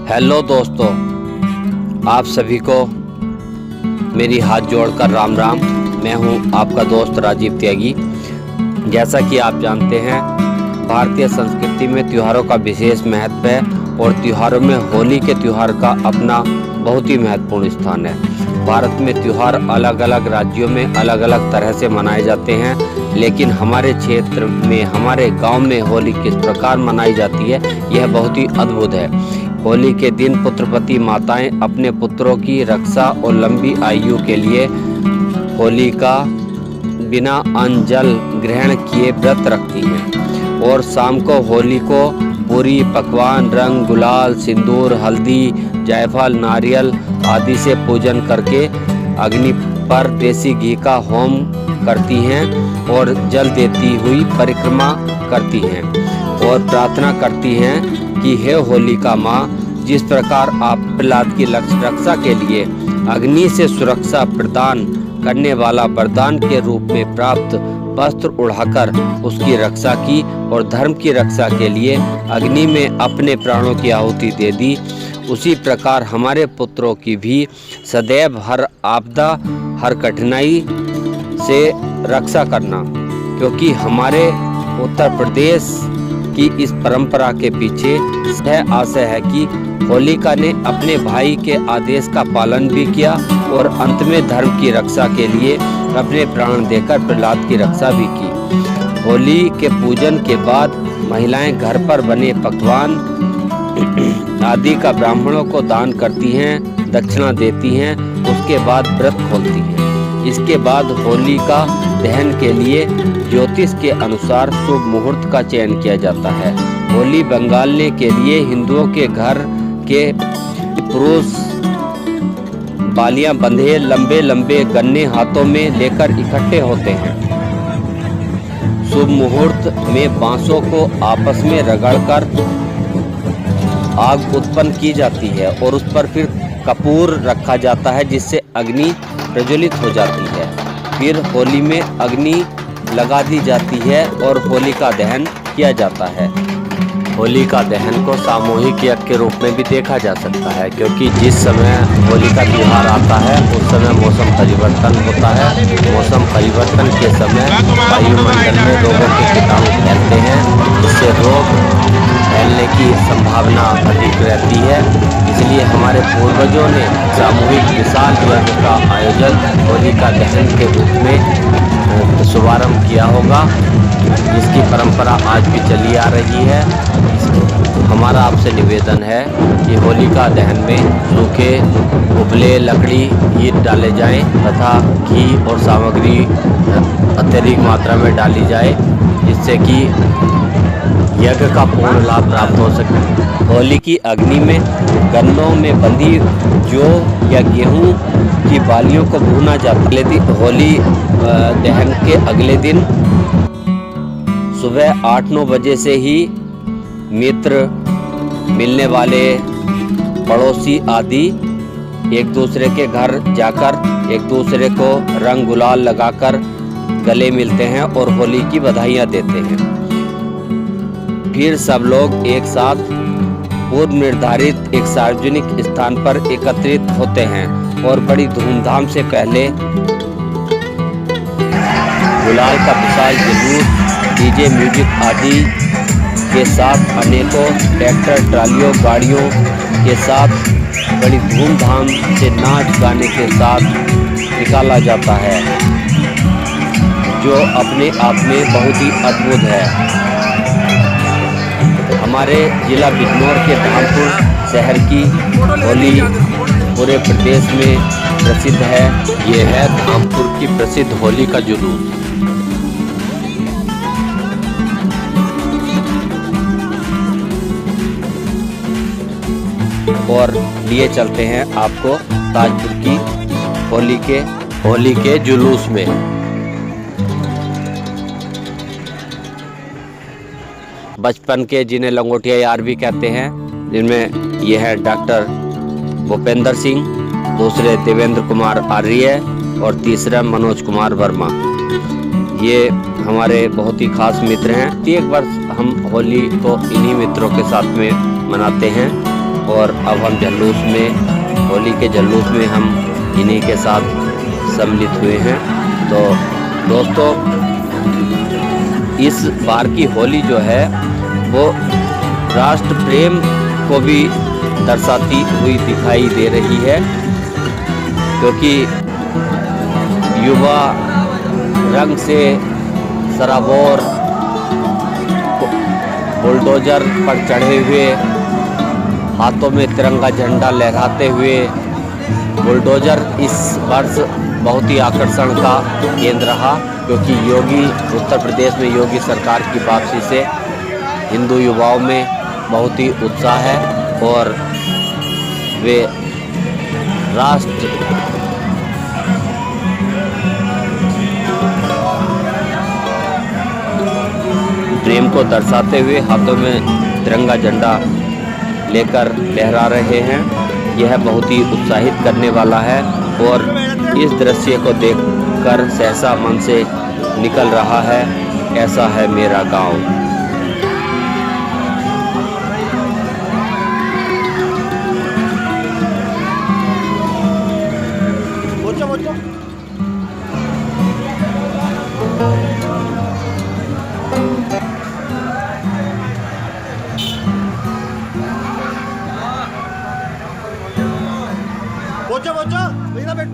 Hello दोस्तों, आप सभी को मेरी हाथ जोड़कर राम राम। मैं हूं आपका दोस्त राजीव त्यागी। जैसा कि आप जानते हैं, भारतीय संस्कृति में त्योहारों का विशेष महत्व है और त्योहारों में होली के त्यौहार का अपना बहुत ही महत्वपूर्ण स्थान है। भारत में त्यौहार अलग अलग राज्यों में अलग अलग तरह से मनाए जाते हैं, लेकिन हमारे क्षेत्र में, हमारे गांव में होली किस प्रकार मनाई जाती है, यह बहुत ही अद्भुत है। होली के दिन पुत्रवती माताएं अपने पुत्रों की रक्षा और लंबी आयु के लिए होली का बिना अन्न जल ग्रहण किए व्रत रखती हैं और शाम को होली को पूरी पकवान, रंग, गुलाल, सिंदूर, हल्दी, जायफल, नारियल आदि से पूजन करके अग्नि पर देसी घी का होम करती हैं और जल देती हुई परिक्रमा करती हैं और प्रार्थना करती हैं कि हे होलिका माँ, जिस प्रकार आप प्रहलाद की रक्षा के लिए अग्नि से सुरक्षा प्रदान करने वाला वरदान के रूप में प्राप्त वस्त्र उड़ाकर उसकी रक्षा की और धर्म की रक्षा के लिए अग्नि में अपने प्राणों की आहुति दे दी, उसी प्रकार हमारे पुत्रों की भी सदैव हर आपदा, हर कठिनाई से रक्षा करना, क्योंकि हमारे उत्तर प्रदेश की इस परंपरा के पीछे यह आशय है कि होलिका ने अपने भाई के आदेश का पालन भी किया और अंत में धर्म की रक्षा के लिए अपने प्राण देकर प्रहलाद की रक्षा भी की। होली के पूजन के बाद महिलाएं घर पर बने पकवान आदि का ब्राह्मणों को दान करती हैं, दक्षिणा देती हैं, उसके बाद व्रत खोलती हैं। इसके बाद होली का दहन के लिए ज्योतिष के अनुसार शुभ मुहूर्त का चयन किया जाता है। होली बंगालने के लिए हिंदुओं के घर के पुरुष बालियां बंधे लंबे लंबे गन्ने हाथों में लेकर इकट्ठे होते हैं। शुभ मुहूर्त में बांसों को आपस में रगड़कर आग उत्पन्न की जाती है और उस पर फिर कपूर रखा जाता है, जिससे अग्नि प्रज्वलित हो जाती है। फिर होली में अग्नि लगा दी जाती है और होली का दहन किया जाता है। होली का दहन को सामूहिक यज्ञ के रूप में भी देखा जा सकता है, क्योंकि जिस समय होली का त्यौहार आता है उस समय मौसम परिवर्तन होता है। मौसम परिवर्तन के समय वायुमंडल में रोगों के कीटाणु फैलते हैं, जिससे रोग फैलने की संभावना अधिक रहती है। इसलिए हमारे पूर्वजों ने सामूहिक विशाल यज्ञ का आयोजन होली का दहन के रूप में शुभारंभ किया होगा, जिसकी परंपरा आज भी चली आ रही है। हमारा आपसे निवेदन है कि होलिका दहन में सूखे उबले लकड़ी ईंट डाले जाएं तथा घी और सामग्री अत्यधिक मात्रा में डाली जाए, जिससे कि यज्ञ का पूर्ण लाभ प्राप्त हो सके। होली की अग्नि में गन्नों में बंधी जौ या गेहूं की बालियों को भूना जाता है। होली दहन के अगले दिन सुबह 8-9 बजे से ही मित्र, मिलने वाले, पड़ोसी आदि एक दूसरे के घर जाकर एक दूसरे को रंग गुलाल लगाकर गले मिलते हैं और होली की बधाइयाँ देते हैं। फिर सब लोग एक साथ पूर्व निर्धारित एक सार्वजनिक स्थान पर एकत्रित होते हैं और बड़ी धूमधाम से पहले गुलाल का विशाल जुलूस, डीजे म्यूजिक आदि के साथ अनेकों ट्रैक्टर, ट्रालियों, गाड़ियों के साथ बड़ी धूमधाम से नाच गाने के साथ निकाला जाता है, जो अपने आप में बहुत ही अद्भुत है। हमारे जिला बिजनौर के धामपुर शहर की होली पूरे प्रदेश में प्रसिद्ध है। ये है धामपुर की प्रसिद्ध होली का जुलूस। और लिए चलते हैं आपको ताजपुर की होली के जुलूस में। बचपन के जिन्हें लंगोटिया यार भी कहते हैं, जिनमें यह है डॉक्टर भूपेंद्र सिंह, दूसरे देवेंद्र कुमार आर्य और तीसरा मनोज कुमार वर्मा। ये हमारे बहुत ही खास मित्र हैं। प्रत्येक वर्ष हम होली को इन्हीं मित्रों के साथ में मनाते हैं और अब हम जुलूस में, होली के जुलूस में हम इन्हीं के साथ सम्मिलित हुए हैं। तो दोस्तों, इस बार की होली जो है वो राष्ट्र प्रेम को भी दर्शाती हुई दिखाई दे रही है, क्योंकि युवा रंग से सराबोर बुलडोजर पर चढ़े हुए, हाथों में तिरंगा झंडा लहराते हुए बुलडोजर इस वर्ष बहुत ही आकर्षण का केंद्र रहा, क्योंकि योगी, उत्तर प्रदेश में योगी सरकार की वापसी से हिंदू युवाओं में बहुत ही उत्साह है और वे राष्ट्र प्रेम को दर्शाते हुए हाथों में तिरंगा झंडा लेकर लहरा रहे हैं। यह बहुत ही उत्साहित करने वाला है और इस दृश्य को देखकर सहसा मन से निकल रहा है, ऐसा है मेरा गांव। बच्चा भैया बेट